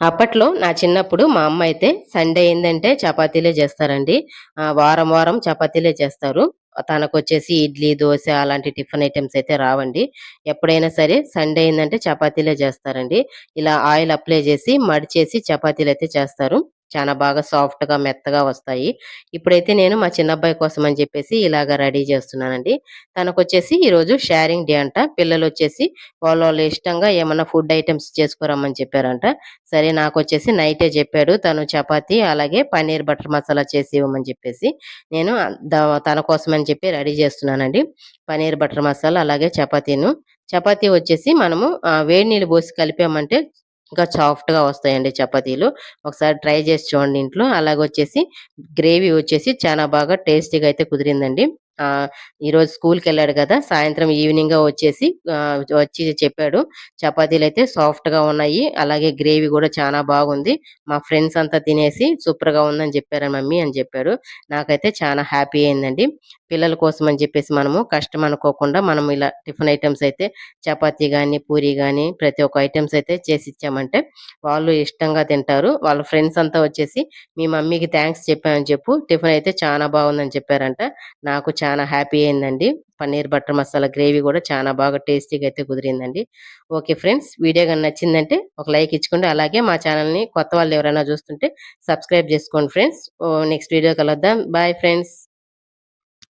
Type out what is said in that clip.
అప్పట్లో నా చిన్నప్పుడు మా అమ్మ అయితే సండే అయిందంటే చపాతీలే చేస్తారండి. వారం, వారం చపాతీలే చేస్తారు. తనకొచ్చేసి ఇడ్లీ, దోస అలాంటి టిఫిన్ ఐటెమ్స్ అయితే రావండి. ఎప్పుడైనా సరే సండే అయిందంటే చపాతీలే చేస్తారండి. ఇలా ఆయిల్ అప్లై చేసి, మడిచేసి చపాతీలైతే చేస్తారు. చానా బాగా సాఫ్ట్‌గా, మెత్తగా వస్తాయి. ఇప్పుడైతే నేను మా చిన్నబ్బాయి కోసం అని చెప్పేసి ఇలాగ రెడీ చేస్తున్నానండి. తనకొచ్చేసి ఈరోజు షేరింగ్ డే అంట. పిల్లలొచ్చేసి వాళ్ళ ఇష్టంగా ఏమన్నా ఫుడ్ ఐటెమ్స్ చేసుకురమ్మని చెప్పారంట. సరే నాకొచ్చేసి నైటే జెప్పాడు. తను చపాతీ, అలాగే పన్నీర్ బటర్ మసాలా చేసి ఇవ్వమని చెప్పేసి, నేను తన కోసమని చెప్పి రెడీ జేస్తున్నానండి. పన్నీర్ బటర్ మసాలా, అలాగే చపాతీను. చపాతీ వచ్చేసి మనము వేడి నీళ్ళు పోసి కలిపామంటే ఇంకా సాఫ్ట్‌గా వస్తాయండి చపాతీలు. ఒకసారి ట్రై చేసి చూడండి ఇంట్లో. అలాగొచ్చేసి గ్రేవీ వచ్చేసి చానా బాగా టేస్టీగా అయితే కుదిరిందండి. ఆహ్, ఈరోజు స్కూలుకెళ్ళాడు గదా! సాయంత్రం ఈవినింగే వచ్చేసి వచ్చి చెప్పాడు. చపాతీలైతే సాఫ్ట్‌గా ఉన్నాయి. అలాగే గ్రేవీ గూడా చానా బాగుంది. మా ఫ్రెండ్స్ అంతా తినేసి సూపర్‌గా ఉందని జెప్పారు మమ్మీ అని జెప్పాడు. నాకైతే చానా హ్యాపీ అయిందండి. పిల్లల కోసం అని జెప్పేసి మనము కష్టం అనుకోకుండా మనం ఇలా టిఫిన్ ఐటెమ్స్ అయితే చపాతీ గాని, పూరి గాని ప్రతి ఒక్క ఐటెమ్స్ అయితే చేసిచ్చామంటే వాళ్ళు ఇష్టంగా తింటారు. వాళ్ళ ఫ్రెండ్స్ అంతా వచ్చేసి మీ మమ్మీకి థాంక్స్ చెప్పామని చెప్పు. టిఫిన్ అయితే చానా బాగుందని చెప్పారంట. నాకు చానా హ్యాపీ అయిందండి. పన్నీర్ బటర్ మసాలా గ్రేవీ గూడా చానా బాగా టేస్టీగా అయితే కుదిరిందండి. Okay friends. వీడియో గాని నచ్చిందంటే ఒక లైక్ ఇచ్చుకోండి. అలాగే మా ఛానెల్‌ని కొత్త వాళ్ళు ఎవరైనా చూస్తుంటే సబ్స్క్రైబ్ జేసుకోండి ఫ్రెండ్స్. నెక్స్ట్ వీడియో కలుద్దాం. Bye friends.